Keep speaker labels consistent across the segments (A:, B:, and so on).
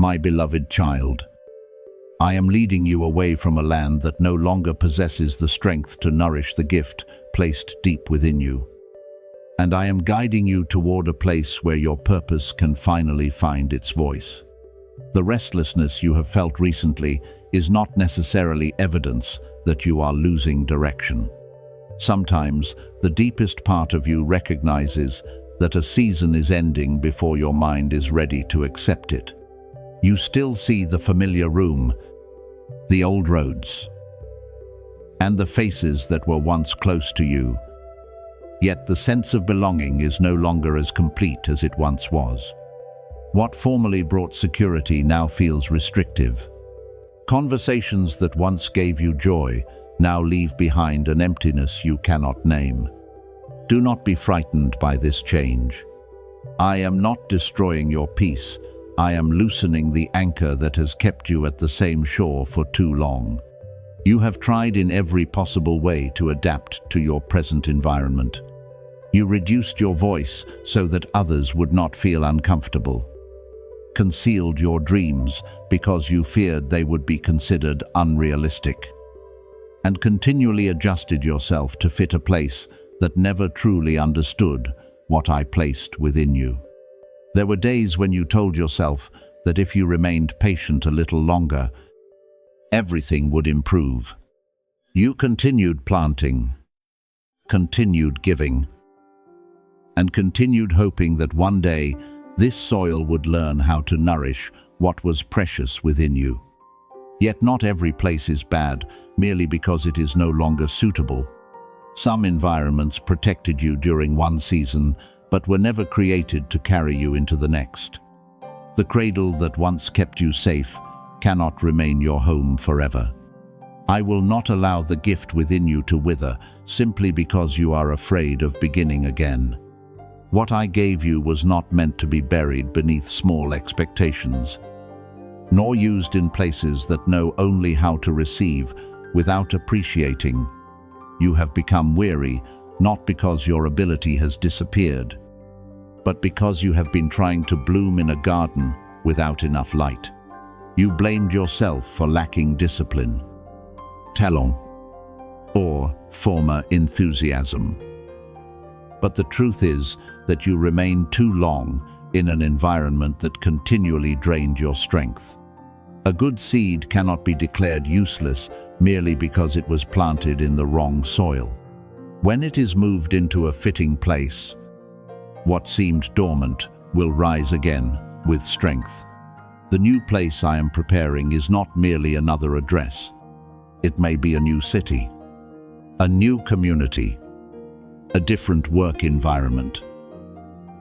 A: My beloved child, I am leading you away from a land that no longer possesses the strength to nourish the gift placed deep within you. And I am guiding you toward a place where your purpose can finally find its voice. The restlessness you have felt recently is not necessarily evidence that you are losing direction. Sometimes, the deepest part of you recognizes that a season is ending before your mind is ready to accept it. You still see the familiar room, the old roads, and the faces that were once close to you. Yet the sense of belonging is no longer as complete as it once was. What formerly brought security now feels restrictive. Conversations that once gave you joy now leave behind an emptiness you cannot name. Do not be frightened by this change. I am not destroying your peace. I am loosening the anchor that has kept you at the same shore for too long. You have tried in every possible way to adapt to your present environment. You reduced your voice so that others would not feel uncomfortable. Concealed your dreams because you feared they would be considered unrealistic. And continually adjusted yourself to fit a place that never truly understood what I placed within you. There were days when you told yourself that if you remained patient a little longer, everything would improve. You continued planting, continued giving, and continued hoping that one day this soil would learn how to nourish what was precious within you. Yet not every place is bad merely because it is no longer suitable. Some environments protected you during one season, but were never created to carry you into the next. The cradle that once kept you safe cannot remain your home forever. I will not allow the gift within you to wither simply because you are afraid of beginning again. What I gave you was not meant to be buried beneath small expectations, nor used in places that know only how to receive without appreciating. You have become weary, not because your ability has disappeared, but because you have been trying to bloom in a garden without enough light. You blamed yourself for lacking discipline, talent, or former enthusiasm. But the truth is that you remained too long in an environment that continually drained your strength. A good seed cannot be declared useless merely because it was planted in the wrong soil. When it is moved into a fitting place, what seemed dormant will rise again with strength. The new place I am preparing is not merely another address. It may be a new city, a new community, a different work environment,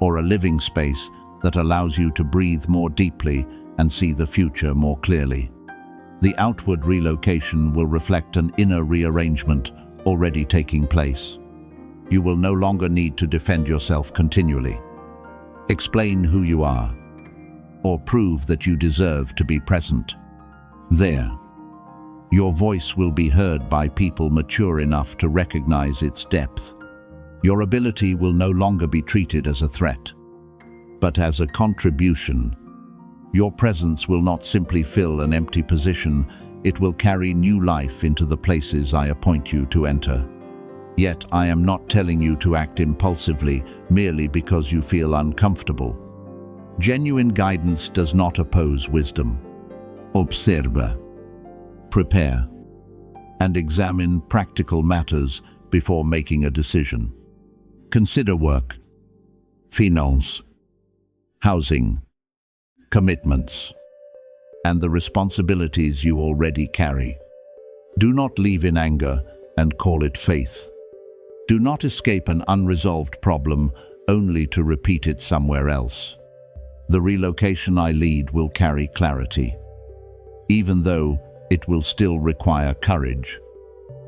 A: or a living space that allows you to breathe more deeply and see the future more clearly. The outward relocation will reflect an inner rearrangement already taking place. You will no longer need to defend yourself continually, explain who you are, or prove that you deserve to be present. There, your voice will be heard by people mature enough to recognize its depth. Your ability will no longer be treated as a threat, but as a contribution. Your presence will not simply fill an empty position, it will carry new life into the places I appoint you to enter. Yet I am not telling you to act impulsively merely because you feel uncomfortable. Genuine guidance does not oppose wisdom. Observe, prepare, and examine practical matters before making a decision. Consider work, finance, housing, commitments, and the responsibilities you already carry. Do not leave in anger and call it faith. Do not escape an unresolved problem only to repeat it somewhere else. The relocation I lead will carry clarity, even though it will still require courage.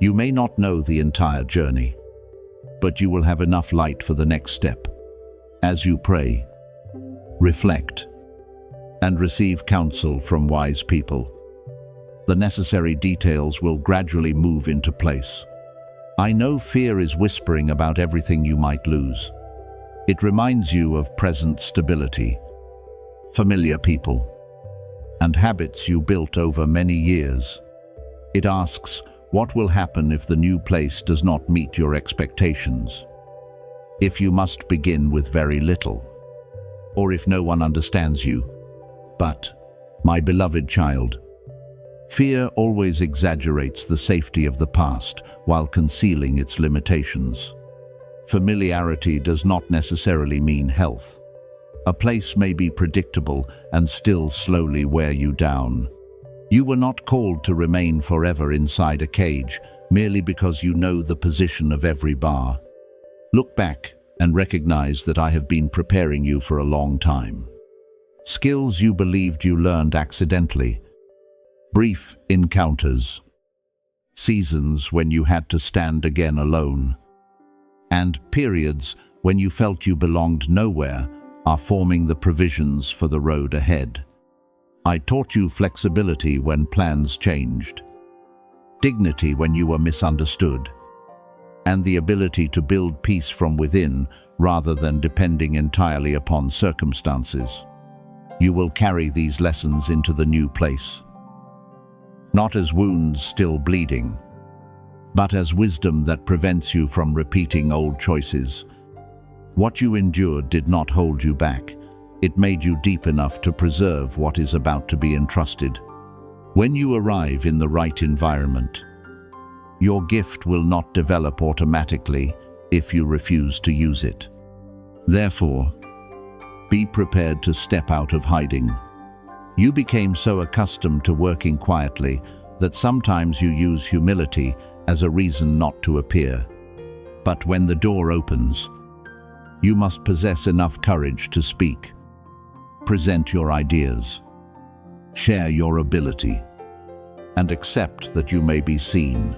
A: You may not know the entire journey, but you will have enough light for the next step. As you pray, reflect, and receive counsel from wise people, the necessary details will gradually move into place. I know fear is whispering about everything you might lose. It reminds you of present stability, familiar people, and habits you built over many years. It asks, what will happen if the new place does not meet your expectations? If you must begin with very little, or if no one understands you. But, my beloved child, fear always exaggerates the safety of the past while concealing its limitations. Familiarity does not necessarily mean health. A place may be predictable and still slowly wear you down. You were not called to remain forever inside a cage merely because you know the position of every bar. Look back and recognize that I have been preparing you for a long time. Skills you believed you learned accidentally. Brief encounters. Seasons when you had to stand again alone. And periods when you felt you belonged nowhere are forming the provisions for the road ahead. I taught you flexibility when plans changed, dignity when you were misunderstood, and the ability to build peace from within rather than depending entirely upon circumstances. You will carry these lessons into the new place, not as wounds still bleeding, but as wisdom that prevents you from repeating old choices. What you endured did not hold you back. It made you deep enough to preserve what is about to be entrusted. When you arrive in the right environment, your gift will not develop automatically if you refuse to use it. Therefore, be prepared to step out of hiding. You became so accustomed to working quietly that sometimes you use humility as a reason not to appear. But when the door opens, you must possess enough courage to speak. Present your ideas. Share your ability. And accept that you may be seen.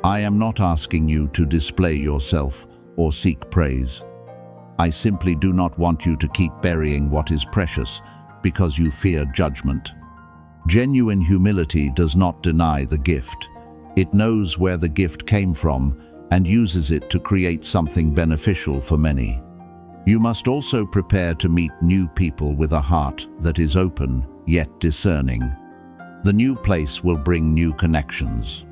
A: I am not asking you to display yourself or seek praise. I simply do not want you to keep burying what is precious because you fear judgment. Genuine humility does not deny the gift. It knows where the gift came from and uses it to create something beneficial for many. You must also prepare to meet new people with a heart that is open yet discerning. The new place will bring new connections.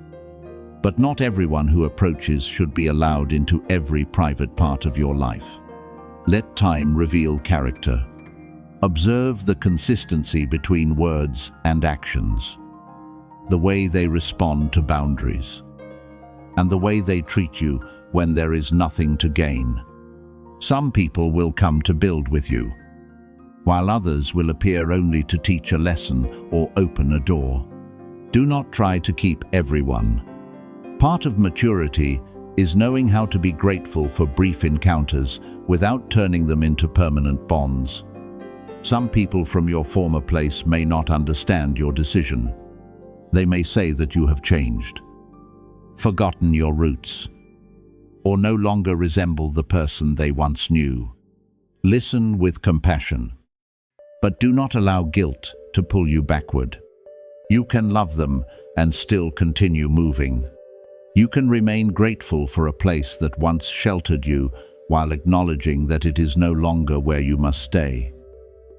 A: But not everyone who approaches should be allowed into every private part of your life. Let time reveal character. Observe the consistency between words and actions, the way they respond to boundaries, and the way they treat you when there is nothing to gain. Some people will come to build with you, while others will appear only to teach a lesson or open a door. Do not try to keep everyone. Part of maturity is knowing how to be grateful for brief encounters without turning them into permanent bonds. Some people from your former place may not understand your decision. They may say that you have changed, forgotten your roots, or no longer resemble the person they once knew. Listen with compassion, but do not allow guilt to pull you backward. You can love them and still continue moving. You can remain grateful for a place that once sheltered you while acknowledging that it is no longer where you must stay.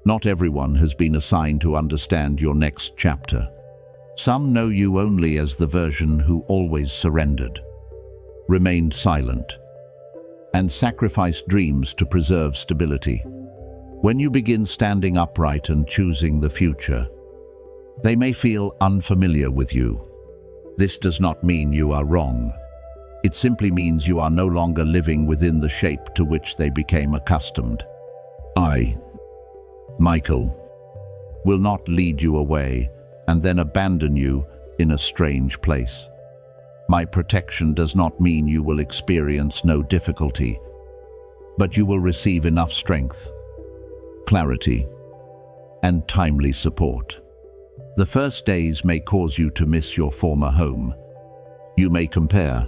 A: Not everyone has been assigned to understand your next chapter. Some know you only as the version who always surrendered, remained silent, and sacrificed dreams to preserve stability. When you begin standing upright and choosing the future, they may feel unfamiliar with you. This does not mean you are wrong. It simply means you are no longer living within the shape to which they became accustomed. I, Michael, will not lead you away and then abandon you in a strange place. My protection does not mean you will experience no difficulty, but you will receive enough strength, clarity, and timely support. The first days may cause you to miss your former home. You may compare,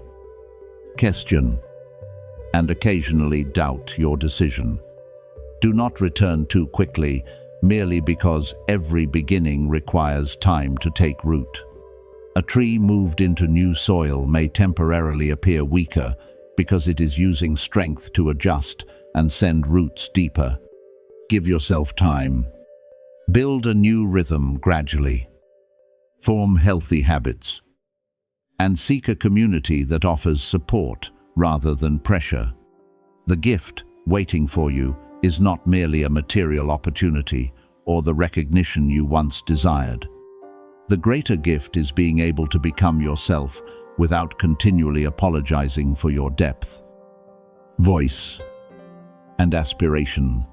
A: question, and occasionally doubt your decision. Do not return too quickly, merely because every beginning requires time to take root. A tree moved into new soil may temporarily appear weaker because it is using strength to adjust and send roots deeper. Give yourself time. Build a new rhythm gradually. Form healthy habits. And seek a community that offers support rather than pressure. The gift waiting for you is not merely a material opportunity or the recognition you once desired. The greater gift is being able to become yourself without continually apologizing for your depth, voice, and aspiration.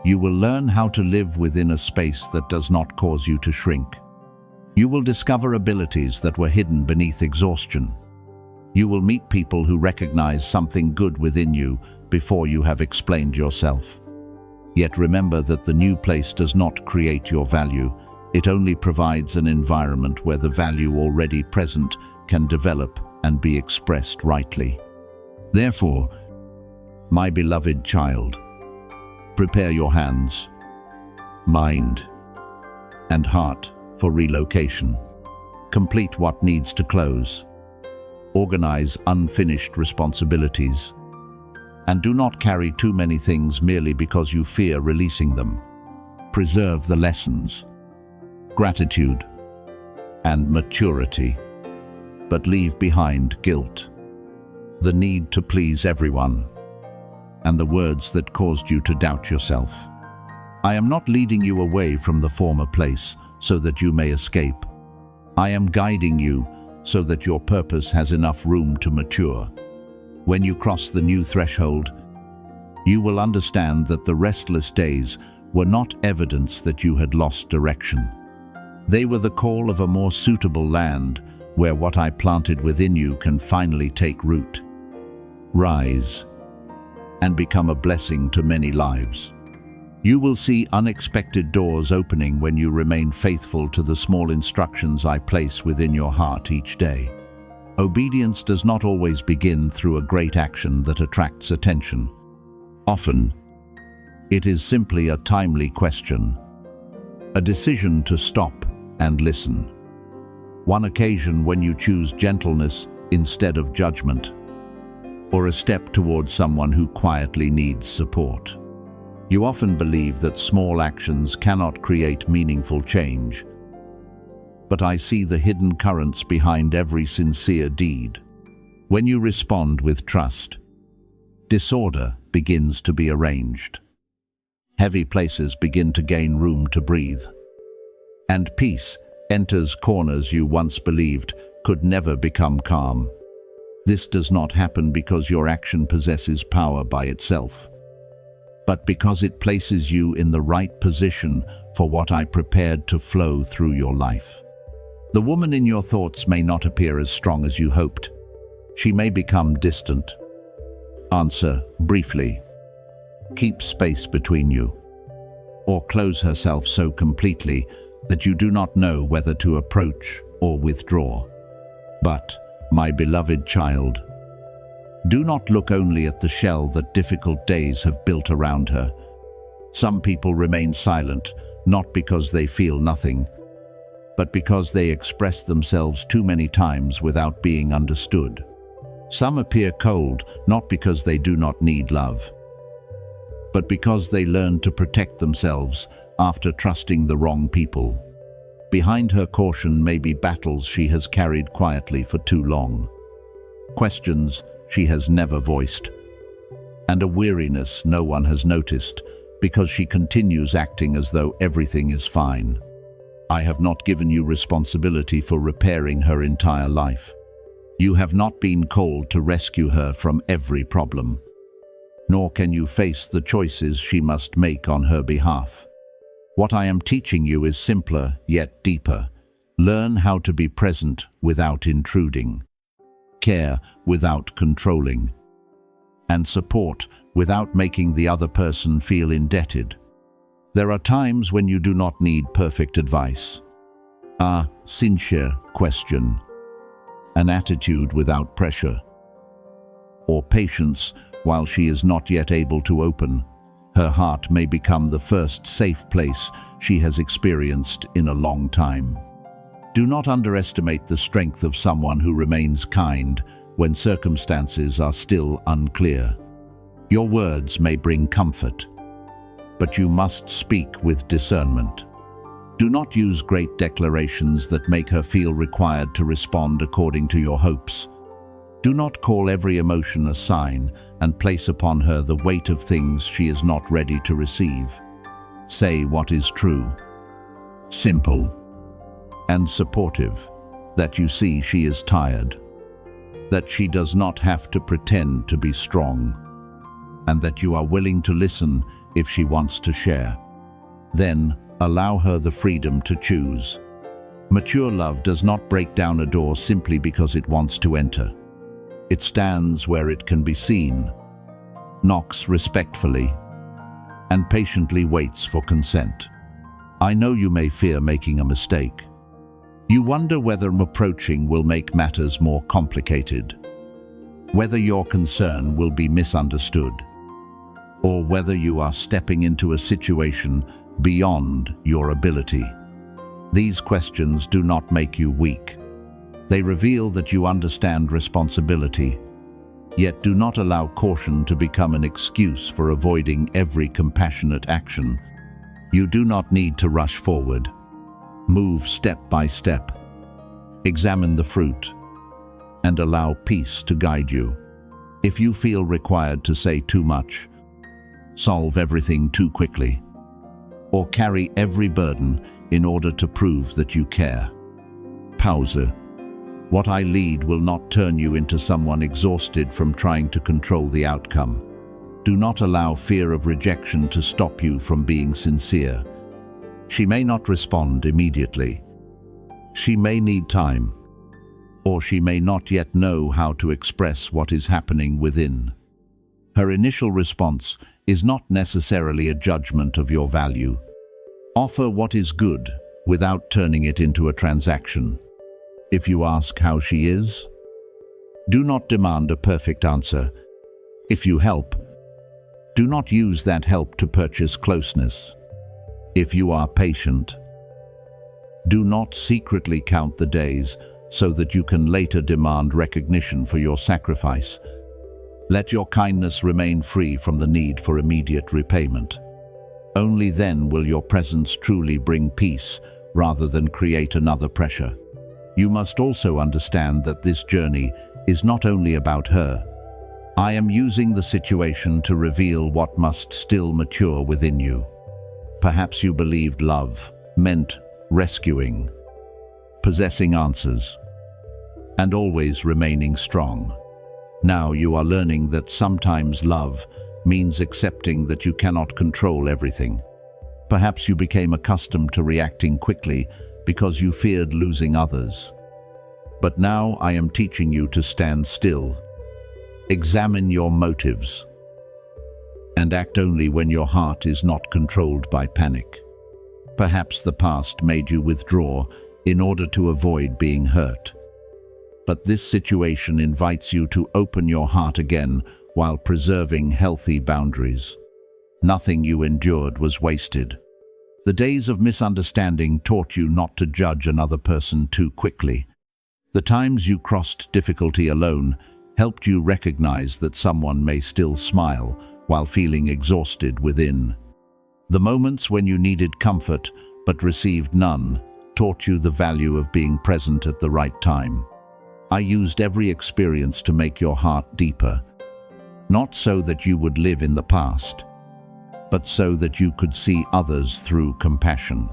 A: You will learn how to live within a space that does not cause you to shrink. You will discover abilities that were hidden beneath exhaustion. You will meet people who recognize something good within you before you have explained yourself. Yet remember that the new place does not create your value. It only provides an environment where the value already present can develop and be expressed rightly. Therefore, my beloved child, prepare your hands, mind, and heart for relocation. Complete what needs to close. Organize unfinished responsibilities. And do not carry too many things merely because you fear releasing them. Preserve the lessons, gratitude, and maturity, but leave behind guilt, the need to please everyone, and the words that caused you to doubt yourself. I am not leading you away from the former place so that you may escape. I am guiding you so that your purpose has enough room to mature. When you cross the new threshold, you will understand that the restless days were not evidence that you had lost direction. They were the call of a more suitable land where what I planted within you can finally take root, rise, and become a blessing to many lives. You will see unexpected doors opening when you remain faithful to the small instructions I place within your heart each day. Obedience does not always begin through a great action that attracts attention. Often, it is simply a timely question, a decision to stop and listen. One occasion when you choose gentleness instead of judgment, or a step towards someone who quietly needs support. You often believe that small actions cannot create meaningful change, but I see the hidden currents behind every sincere deed. When you respond with trust, disorder begins to be arranged. Heavy places begin to gain room to breathe, and peace enters corners you once believed could never become calm. This does not happen because your action possesses power by itself, but because it places you in the right position for what I prepared to flow through your life. The woman in your thoughts may not appear as strong as you hoped. She may become distant. Answer briefly, keep space between you, or close herself so completely that you do not know whether to approach or withdraw. But, my beloved child, do not look only at the shell that difficult days have built around her. Some people remain silent, not because they feel nothing, but because they express themselves too many times without being understood. Some appear cold, not because they do not need love, but because they learned to protect themselves after trusting the wrong people. Behind her caution may be battles she has carried quietly for too long, questions she has never voiced, and a weariness no one has noticed because she continues acting as though everything is fine. I have not given you responsibility for repairing her entire life. You have not been called to rescue her from every problem, nor can you face the choices she must make on her behalf. What I am teaching you is simpler yet deeper. Learn how to be present without intruding, care without controlling, and support without making the other person feel indebted. There are times when you do not need perfect advice. A sincere question, an attitude without pressure, or patience while she is not yet able to open. Her heart may become the first safe place she has experienced in a long time. Do not underestimate the strength of someone who remains kind when circumstances are still unclear. Your words may bring comfort, but you must speak with discernment. Do not use great declarations that make her feel required to respond according to your hopes. Do not call every emotion a sign and place upon her the weight of things she is not ready to receive. Say what is true, simple, and supportive, that you see she is tired, that she does not have to pretend to be strong, and that you are willing to listen if she wants to share. Then, allow her the freedom to choose. Mature love does not break down a door simply because it wants to enter. It stands where it can be seen, knocks respectfully, and patiently waits for consent. I know you may fear making a mistake. You wonder whether approaching will make matters more complicated, whether your concern will be misunderstood, or whether you are stepping into a situation beyond your ability. These questions do not make you weak. They reveal that you understand responsibility, yet do not allow caution to become an excuse for avoiding every compassionate action. You do not need to rush forward. Move step by step. Examine the fruit, and allow peace to guide you. If you feel required to say too much, solve everything too quickly, or carry every burden in order to prove that you care, pause. What I lead will not turn you into someone exhausted from trying to control the outcome. Do not allow fear of rejection to stop you from being sincere. She may not respond immediately. She may need time, or she may not yet know how to express what is happening within. Her initial response is not necessarily a judgment of your value. Offer what is good without turning it into a transaction. If you ask how she is, do not demand a perfect answer. If you help, do not use that help to purchase closeness. If you are patient, do not secretly count the days so that you can later demand recognition for your sacrifice. Let your kindness remain free from the need for immediate repayment. Only then will your presence truly bring peace rather than create another pressure. You must also understand that this journey is not only about her. I am using the situation to reveal what must still mature within you. Perhaps you believed love meant rescuing, possessing answers, and always remaining strong. Now you are learning that sometimes love means accepting that you cannot control everything. Perhaps you became accustomed to reacting quickly because you feared losing others. But now I am teaching you to stand still. Examine your motives, and act only when your heart is not controlled by panic. Perhaps the past made you withdraw in order to avoid being hurt. But this situation invites you to open your heart again while preserving healthy boundaries. Nothing you endured was wasted. The days of misunderstanding taught you not to judge another person too quickly. The times you crossed difficulty alone helped you recognize that someone may still smile while feeling exhausted within. The moments when you needed comfort but received none taught you the value of being present at the right time. I used every experience to make your heart deeper, not so that you would live in the past, but so that you could see others through compassion.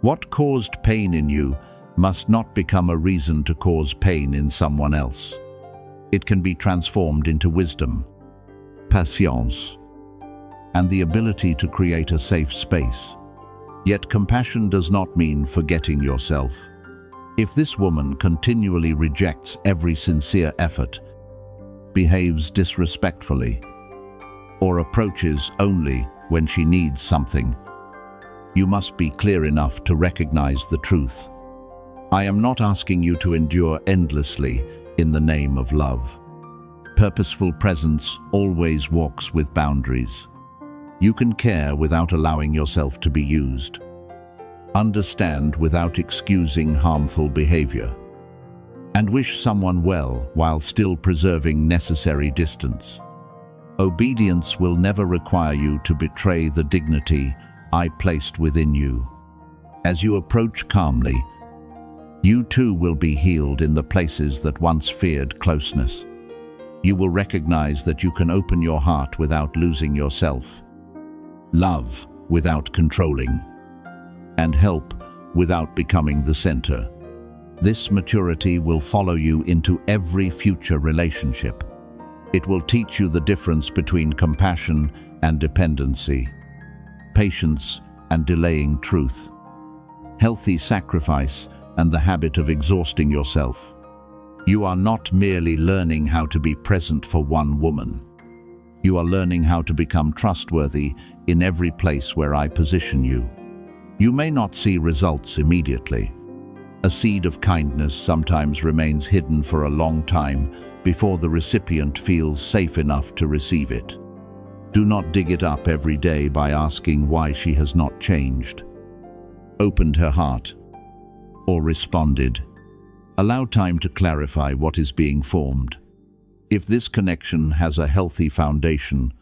A: What caused pain in you must not become a reason to cause pain in someone else. It can be transformed into wisdom, patience, and the ability to create a safe space. Yet compassion does not mean forgetting yourself. If this woman continually rejects every sincere effort, behaves disrespectfully, or approaches only when she needs something, you must be clear enough to recognize the truth. I am not asking you to endure endlessly in the name of love. Purposeful presence always walks with boundaries. You can care without allowing yourself to be used. Understand without excusing harmful behavior. And wish someone well while still preserving necessary distance. Obedience will never require you to betray the dignity I placed within you. As you approach calmly, you too will be healed in the places that once feared closeness. You will recognize that you can open your heart without losing yourself, love without controlling, and help without becoming the center. This maturity will follow you into every future relationship. It will teach you the difference between compassion and dependency, patience and delaying truth, healthy sacrifice and the habit of exhausting yourself. You are not merely learning how to be present for one woman. You are learning how to become trustworthy in every place where I position you. You may not see results immediately. A seed of kindness sometimes remains hidden for a long time before the recipient feels safe enough to receive it. Do not dig it up every day by asking why she has not changed, opened her heart, or responded. Allow time to clarify what is being formed. If this connection has a healthy foundation,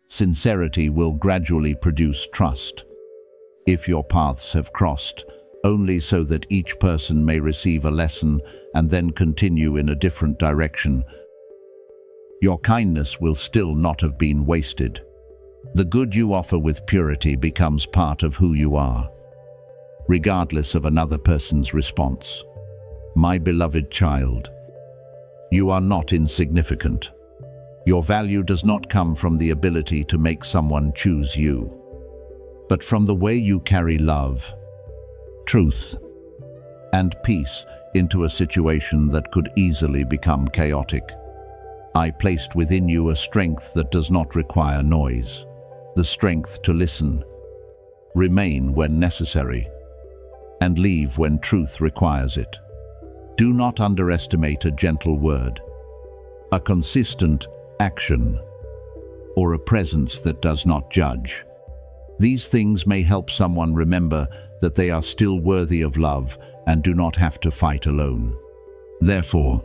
A: sincerity will gradually produce trust. If your paths have crossed, only so that each person may receive a lesson and then continue in a different direction, your kindness will still not have been wasted. The good you offer with purity becomes part of who you are, regardless of another person's response. My beloved child, you are not insignificant. Your value does not come from the ability to make someone choose you, but from the way you carry love, truth, and peace into a situation that could easily become chaotic. I placed within you a strength that does not require noise, the strength to listen, remain when necessary, and leave when truth requires it. Do not underestimate a gentle word, a consistent action, or a presence that does not judge. These things may help someone remember that they are still worthy of love and do not have to fight alone. Therefore,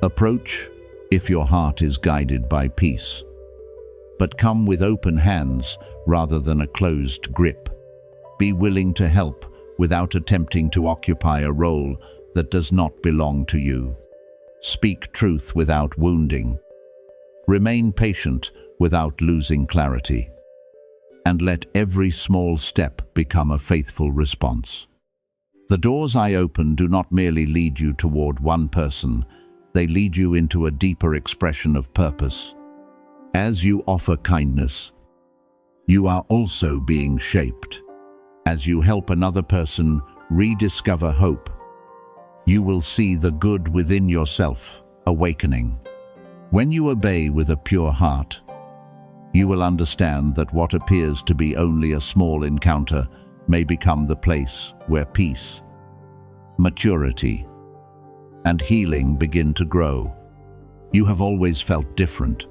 A: approach if your heart is guided by peace, but come with open hands rather than a closed grip. Be willing to help without attempting to occupy a role that does not belong to you. Speak truth without wounding. Remain patient without losing clarity. And let every small step become a faithful response. The doors I open do not merely lead you toward one person, they lead you into a deeper expression of purpose. As you offer kindness, you are also being shaped. As you help another person rediscover hope, you will see the good within yourself awakening. When you obey with a pure heart, you will understand that what appears to be only a small encounter may become the place where peace, maturity, and healing begin to grow. You have always felt different,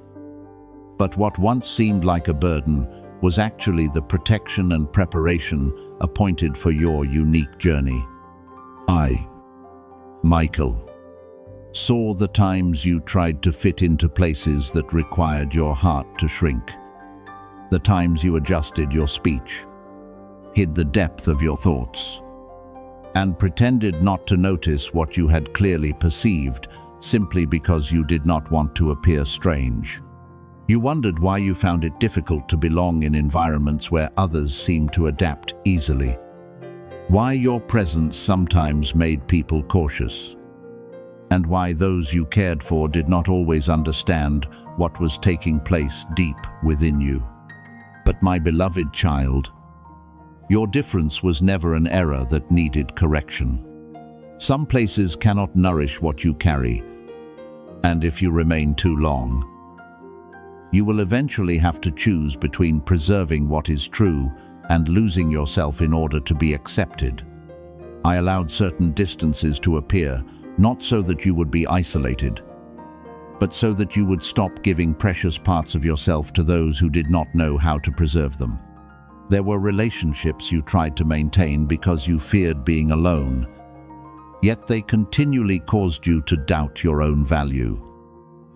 A: but what once seemed like a burden was actually the protection and preparation appointed for your unique journey. I, Michael, saw the times you tried to fit into places that required your heart to shrink, the times you adjusted your speech, hid the depth of your thoughts, and pretended not to notice what you had clearly perceived simply because you did not want to appear strange. You wondered why you found it difficult to belong in environments where others seemed to adapt easily, why your presence sometimes made people cautious, and why those you cared for did not always understand what was taking place deep within you. But my beloved child, your difference was never an error that needed correction. Some places cannot nourish what you carry, and if you remain too long, you will eventually have to choose between preserving what is true and losing yourself in order to be accepted. I allowed certain distances to appear, not so that you would be isolated, but so that you would stop giving precious parts of yourself to those who did not know how to preserve them. There were relationships you tried to maintain because you feared being alone, yet they continually caused you to doubt your own value.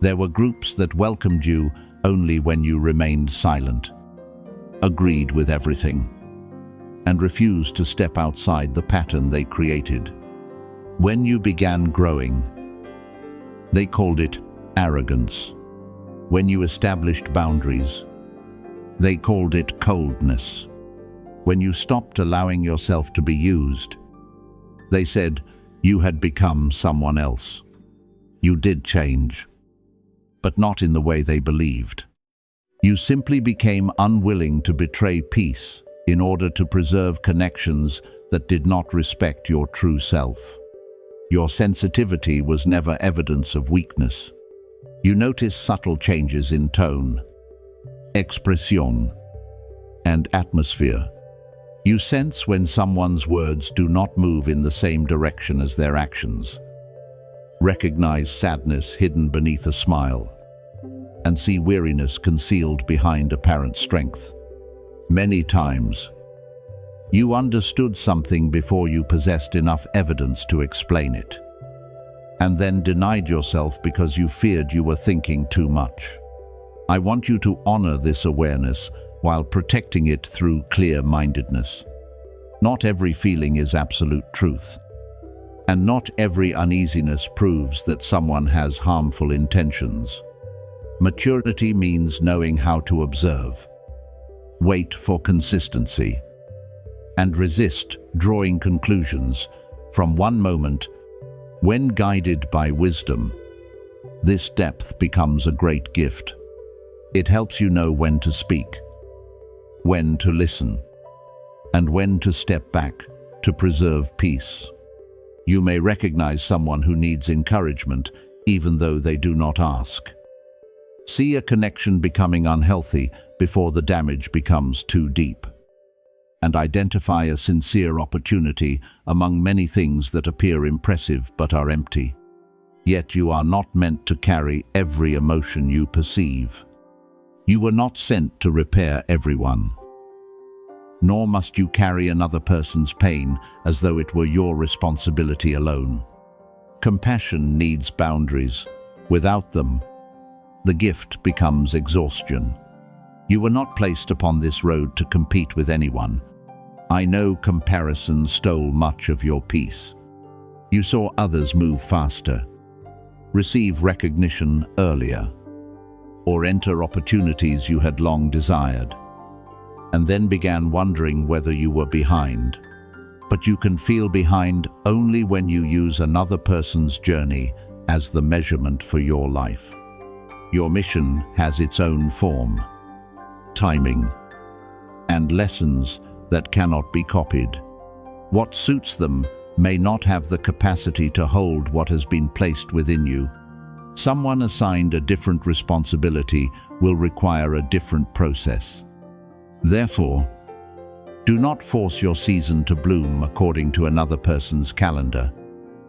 A: There were groups that welcomed you only when you remained silent, agreed with everything, and refused to step outside the pattern they created. When you began growing, they called it arrogance. When you established boundaries, they called it coldness. When you stopped allowing yourself to be used, they said you had become someone else. You did change, but not in the way they believed. You simply became unwilling to betray peace in order to preserve connections that did not respect your true self. Your sensitivity was never evidence of weakness. You noticed subtle changes in tone, expression, and atmosphere. You sense when someone's words do not move in the same direction as their actions. Recognize sadness hidden beneath a smile, and see weariness concealed behind apparent strength. Many times, you understood something before you possessed enough evidence to explain it, and then denied yourself because you feared you were thinking too much. I want you to honor this awareness while protecting it through clear-mindedness. Not every feeling is absolute truth, and not every uneasiness proves that someone has harmful intentions. Maturity means knowing how to observe, wait for consistency, and resist drawing conclusions from one moment. When guided by wisdom, this depth becomes a great gift. It helps you know when to speak, when to listen, and when to step back to preserve peace. You may recognize someone who needs encouragement even though they do not ask. See a connection becoming unhealthy before the damage becomes too deep. And identify a sincere opportunity among many things that appear impressive but are empty. Yet you are not meant to carry every emotion you perceive. You were not sent to repair everyone. Nor must you carry another person's pain as though it were your responsibility alone. Compassion needs boundaries. Without them, the gift becomes exhaustion. You were not placed upon this road to compete with anyone. I know comparison stole much of your peace. You saw others move faster, receive recognition earlier, or enter opportunities you had long desired, and then began wondering whether you were behind. But you can feel behind only when you use another person's journey as the measurement for your life. Your mission has its own form, timing, and lessons that cannot be copied. What suits them may not have the capacity to hold what has been placed within you. Someone assigned a different responsibility will require a different process. Therefore, do not force your season to bloom according to another person's calendar.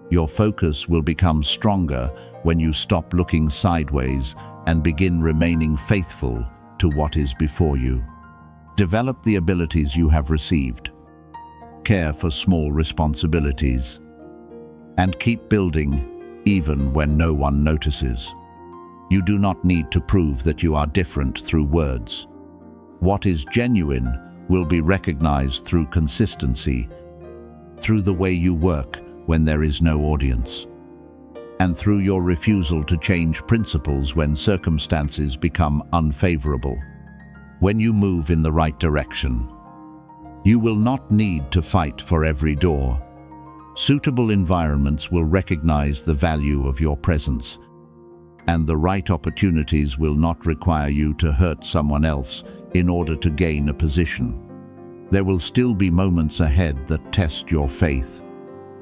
A: Your focus will become stronger when you stop looking sideways and begin remaining faithful to what is before you. Develop the abilities you have received. Care for small responsibilities. And keep building even when no one notices. You do not need to prove that you are different through words. What is genuine will be recognized through consistency, through the way you work when there is no audience, and through your refusal to change principles when circumstances become unfavorable. When you move in the right direction, you will not need to fight for every door. Suitable environments will recognize the value of your presence, and the right opportunities will not require you to hurt someone else in order to gain a position. There will still be moments ahead that test your faith.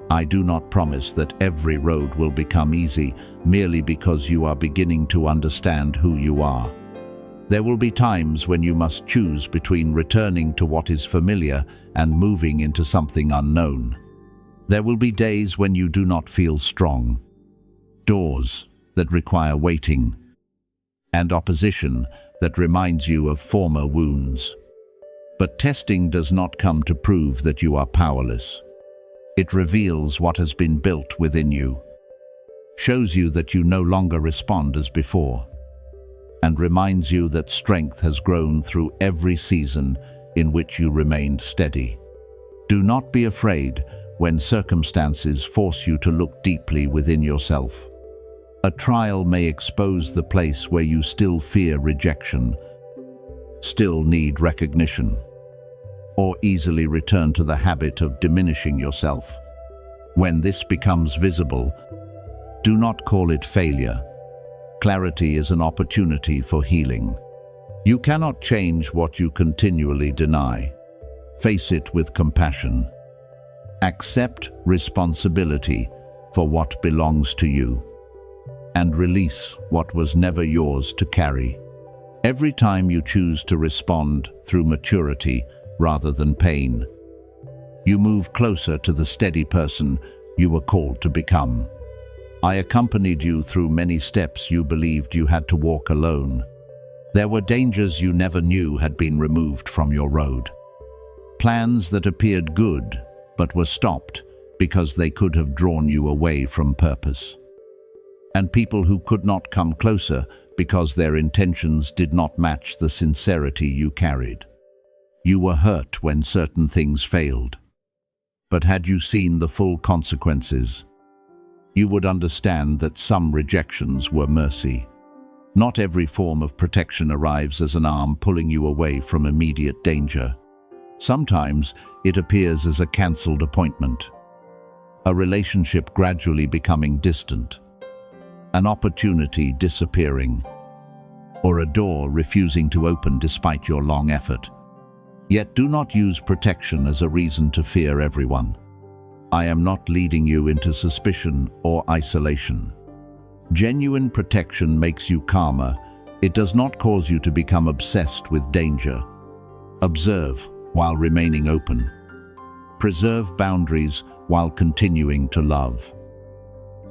A: I do not promise that every road will become easy merely because you are beginning to understand who you are. There will be times when you must choose between returning to what is familiar and moving into something unknown. There will be days when you do not feel strong, doors that require waiting, and opposition that reminds you of former wounds. But testing does not come to prove that you are powerless. It reveals what has been built within you, shows you that you no longer respond as before, and reminds you that strength has grown through every season in which you remained steady. Do not be afraid when circumstances force you to look deeply within yourself. A trial may expose the place where you still fear rejection, still need recognition, or easily return to the habit of diminishing yourself. When this becomes visible, do not call it failure. Clarity is an opportunity for healing. You cannot change what you continually deny. Face it with compassion. Accept responsibility for what belongs to you, and release what was never yours to carry. Every time you choose to respond through maturity rather than pain, you move closer to the steady person you were called to become. I accompanied you through many steps you believed you had to walk alone. There were dangers you never knew had been removed from your road. Plans that appeared good but were stopped because they could have drawn you away from purpose. And people who could not come closer because their intentions did not match the sincerity you carried. You were hurt when certain things failed. But had you seen the full consequences, you would understand that some rejections were mercy. Not every form of protection arrives as an arm pulling you away from immediate danger. Sometimes it appears as a cancelled appointment, a relationship gradually becoming distant, an opportunity disappearing, or a door refusing to open despite your long effort. Yet do not use protection as a reason to fear everyone. I am not leading you into suspicion or isolation. Genuine protection makes you calmer. It does not cause you to become obsessed with danger. Observe while remaining open. Preserve boundaries while continuing to love.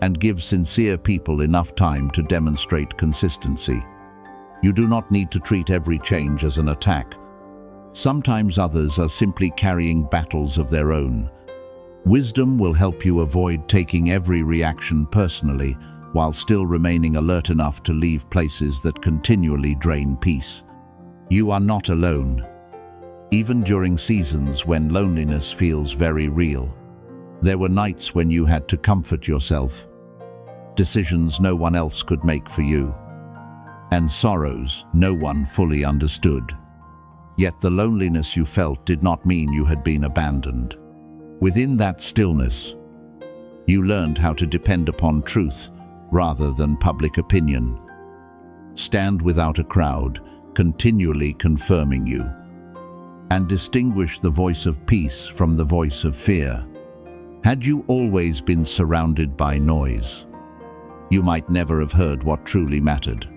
A: And give sincere people enough time to demonstrate consistency. You do not need to treat every change as an attack. Sometimes others are simply carrying battles of their own. Wisdom will help you avoid taking every reaction personally while still remaining alert enough to leave places that continually drain peace. You are not alone. Even during seasons when loneliness feels very real, there were nights when you had to comfort yourself, decisions no one else could make for you, and sorrows no one fully understood. Yet the loneliness you felt did not mean you had been abandoned. Within that stillness, you learned how to depend upon truth rather than public opinion. Stand without a crowd, continually confirming you, and distinguish the voice of peace from the voice of fear. Had you always been surrounded by noise, you might never have heard what truly mattered.